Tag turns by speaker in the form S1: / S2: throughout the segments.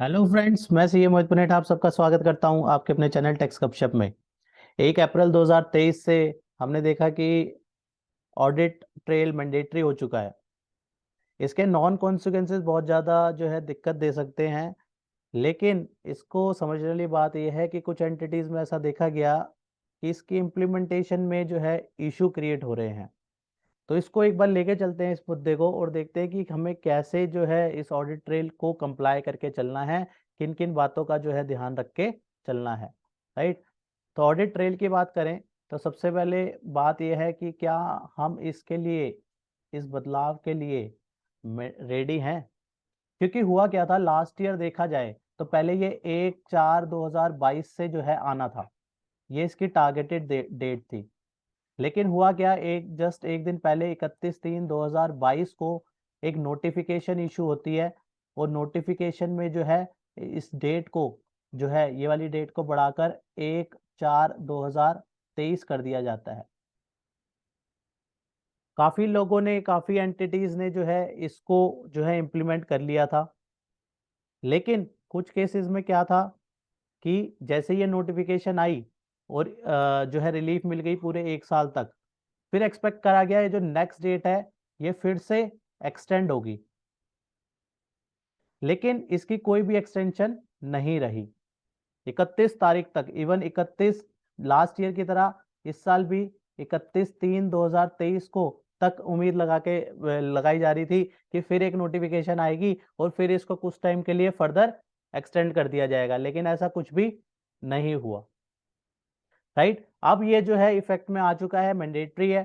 S1: Hello friends, मैं CA मोहित पुनेठ आप सबका स्वागत करता हूं आपके अपने चैनल टेक्स गपशप में। 1 अप्रैल 2023 से हमने देखा कि ऑडिट ट्रेल मैंडेटरी हो चुका है। इसके नॉन कॉन्सिक्वेंसेस बहुत ज़्यादा जो है दिक्कत दे सकते हैं, लेकिन इसको समझने वाली बात यह है कि कुछ एंटिटीज़ में ऐसा देखा गया कि इसकी इम्प्लीमेंटेशन में जो है इशू क्रिएट हो रहे हैं। तो इसको एक बार लेके चलते हैं इस मुद्दे को और देखते हैं कि हमें कैसे जो है इस ऑडिट ट्रेल को कंप्लाई करके चलना है, किन किन बातों का जो है ध्यान रख के चलना है। राइट। तो ऑडिट ट्रेल की बात करें तो सबसे पहले बात यह है कि क्या हम इसके लिए, इस बदलाव के लिए रेडी हैं। क्योंकि हुआ क्या था, लास्ट ईयर देखा जाए तो पहले ये 1/4/2022 से जो है आना था। ये इसकी टारगेटेड डेट थी। लेकिन हुआ क्या, एक दिन पहले 31/3/2022 को एक नोटिफिकेशन इशू होती है और नोटिफिकेशन में जो है इस डेट को, जो है ये वाली डेट को बढ़ाकर 1/4/2023 कर दिया जाता है। काफी लोगों ने, काफी एंटिटीज ने जो है इसको जो है इम्प्लीमेंट कर लिया था। लेकिन कुछ केसेस में क्या था कि जैसे ये नोटिफिकेशन आई और जो है रिलीफ मिल गई पूरे 1 साल तक, फिर एक्सपेक्ट करा गया ये जो नेक्स्ट डेट है ये फिर से एक्सटेंड होगी, लेकिन इसकी कोई भी एक्सटेंशन नहीं रही। 31 तारीख तक, इवन 31 लास्ट ईयर की तरह इस साल भी 31/3/2023 को तक उम्मीद लगाई जा रही थी कि फिर एक नोटिफिकेशन आएगी और फिर इसको कुछ टाइम के लिए फर्दर एक्सटेंड कर दिया जाएगा, लेकिन ऐसा कुछ भी नहीं हुआ। राइट। अब ये जो है इफेक्ट में आ चुका है, मैंडेटरी है।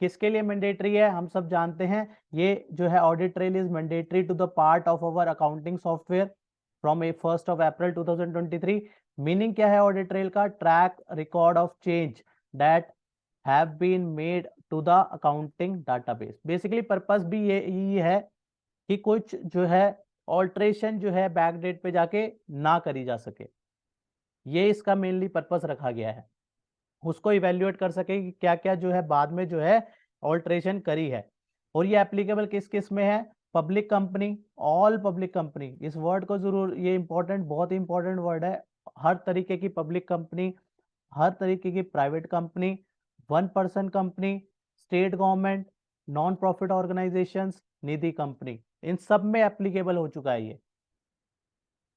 S1: किसके लिए मैंडेटरी है हम सब जानते हैं। ये जो है audit trail is mandatory to the part of our accounting software from 1 April 2023। Meaning क्या है ऑडिट ट्रेल का? Track record of change that have been made to the accounting database. Basically purpose भी ये है कि कुछ जो है ऑल्ट्रेशन जो है बैक डेट पे जाके ना करी जा सके। ये इसका मेनली पर्पस रखा गया है, उसको इवेल्युएट कर सके कि क्या क्या जो है बाद में जो है ऑल्ट्रेशन करी है। और ये एप्लीकेबल किस किस में है? Public company, all public company. इस वर्ड को जरूर, ये इंपॉर्टेंट, बहुत ही इंपॉर्टेंट वर्ड है। हर तरीके की पब्लिक कंपनी, हर तरीके की private company, 1 person company, state government, non profit organisations, Nidhi company, इन सब में एप्लीकेबल हो चुका है ये।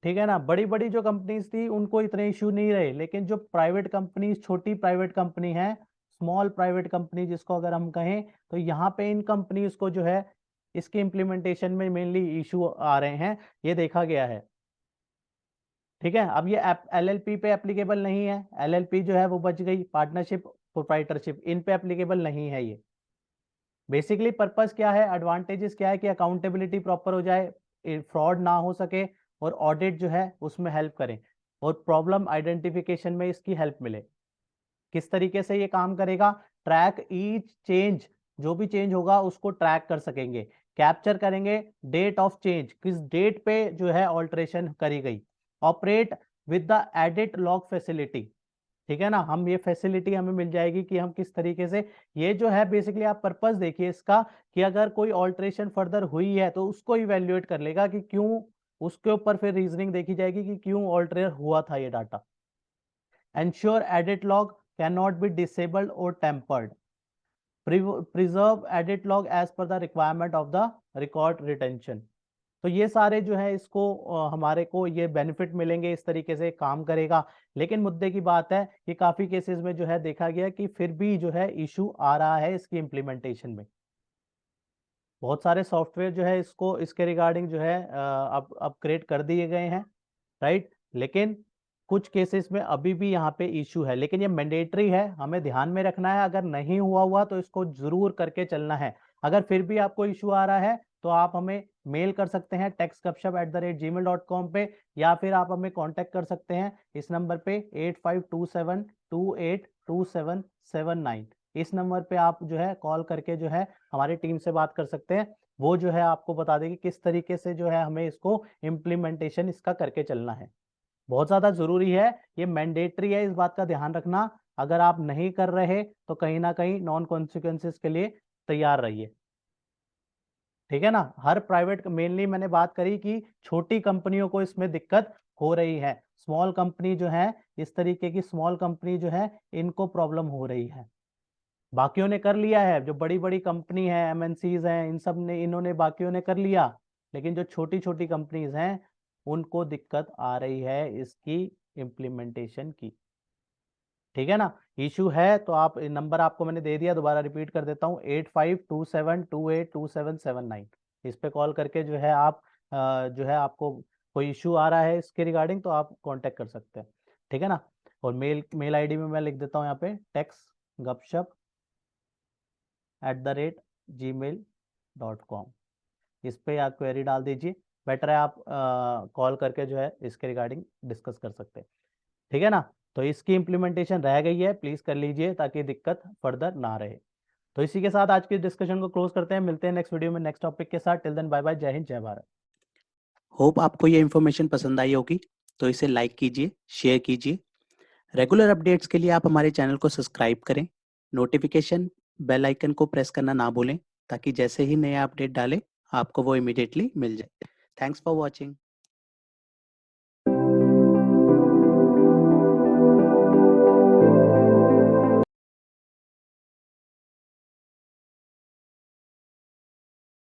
S1: ठीक है ना। बड़ी बड़ी जो कंपनीज थी उनको इतने इशू नहीं रहे, लेकिन जो प्राइवेट कंपनीज, छोटी प्राइवेट कंपनी है, स्मॉल प्राइवेट कंपनी जिसको अगर हम कहें, तो यहाँ पे इन कंपनीज को जो है इसके इम्प्लीमेंटेशन में मेनली इशू आ रहे हैं, ये देखा गया है। ठीक है। अब ये एलएलपी पे एप्लीकेबल नहीं है। एलएलपी जो है वो बच गई, पार्टनरशिप, प्रोप्राइटरशिप, इन पे एप्लीकेबल नहीं है ये। बेसिकली पर्पस क्या है, एडवांटेजेस क्या है कि अकाउंटेबिलिटी प्रॉपर हो जाए, फ्रॉड ना हो सके, और ऑडिट जो है उसमें हेल्प करें, और प्रॉब्लम आइडेंटिफिकेशन में इसकी हेल्प मिले। किस तरीके से ये काम करेगा? ट्रैक ईच चेंज, जो भी चेंज होगा उसको ट्रैक कर सकेंगे, कैप्चर करेंगे डेट ऑफ चेंज, किस डेट पे जो है ऑल्ट्रेशन करी गई। Operate with the edit log facility. ठीक है ना, हम ये फैसिलिटी हमें मिल जाएगी कि हम किस तरीके से, ये जो है बेसिकली आप पर्पस देखिए इसका, कि अगर कोई ऑल्ट्रेशन फर्दर हुई है तो उसको इवेल्युएट कर लेगा कि क्यों, उसके ऊपर फिर रीजनिंग देखी जाएगी कि क्यों ऑल्टर हुआ था ये data. Ensure audit log can not be disabled और tampered. Preserve audit log as per the requirement of the record retention. तो ये सारे जो है इसको हमारे को ये बेनिफिट मिलेंगे, इस तरीके से काम करेगा। लेकिन मुद्दे की बात है कि काफी केसेस में जो है देखा गया कि फिर भी जो है इशू आ रहा है इसकी इम्प्लीमेंटेशन में। बहुत सारे सॉफ्टवेयर जो है इसको, इसके रिगार्डिंग जो है अब अपग्रेड कर दिए गए हैं। राइट। लेकिन कुछ केसेस में अभी भी यहाँ पे इशू है, लेकिन ये मैंडेटरी है, हमें ध्यान में रखना है। अगर नहीं हुआ तो इसको जरूर करके चलना है। अगर फिर भी आपको इशू आ रहा है तो आप हमें मेल कर सकते हैं textgupshup@gmail.com पे, या फिर आप हमें कांटेक्ट कर सकते हैं इस नंबर पे 8527282779। इस नंबर पे आप जो है कॉल करके जो है हमारी टीम से बात कर सकते हैं। वो जो है आपको बता देगी किस तरीके से जो है हमें इसको इम्प्लीमेंटेशन इसका करके चलना है। बहुत ज़्यादा ज़रूरी है, ये मैंडेटरी है, इस बात का ध्यान रखना। अगर आप नहीं कर रहे तो कहीं ना कहीं नॉन कॉन्सिक्वेंसेस के लिए तैयार रहिए। ठीक है ना। हर प्राइवेट, मेनली मैंने बात करी कि छोटी कंपनियों को इसमें दिक्कत हो रही है, स्मॉल कंपनी जो है, इस तरीके की स्मॉल कंपनी जो है, इनको प्रॉब्लम हो रही है। बाकियों ने कर लिया है, जो बड़ी बड़ी कंपनी है, एमएनसीज हैं, इन सब ने, इन्होंने, बाकियों ने कर लिया, लेकिन जो छोटी छोटी कंपनीज हैं उनको दिक्कत आ रही है इसकी इम्प्लीमेंटेशन की। ठीक है ना। इशू है तो आप, नंबर आपको मैंने दे दिया, दोबारा रिपीट कर देता हूँ, 8527282779। इस पे कॉल करके जो है आप जो है आपको कोई इशू आ रहा है इसके रिगार्डिंग तो आप कांटेक्ट कर सकते हैं। ठीक है ना। और मेल आईडी में मैं लिख देता हूँ यहाँ पे techsgupshup@gmail.com। इस पे आप क्वेरी डाल दीजिए, बेटर है आप कॉल करके जो है इसके रिगार्डिंग डिस्कस कर सकते हैं। ठीक है ना। तो इसकी इम्प्लीमेंटेशन रह गई है, प्लीज कर लीजिए ताकि दिक्कत फर्दर ना रहे। तो इसी के साथ आज की डिस्कशन को क्लोज करते हैं, मिलते हैं नेक्स्ट वीडियो में नेक्स्ट टॉपिक के साथ। टिल देन बाय बाय, जय हिंद जय भारत।
S2: होप आपको ये इन्फॉर्मेशन पसंद आई होगी, तो इसे लाइक कीजिए, शेयर कीजिए। रेगुलर अपडेट्स के लिए आप हमारे चैनल को सब्सक्राइब करें, नोटिफिकेशन बेल आइकन को प्रेस करना ना भूलें, ताकि जैसे ही नया अपडेट डालें आपको वो इमीडिएटली मिल जाए। Thanks for watching.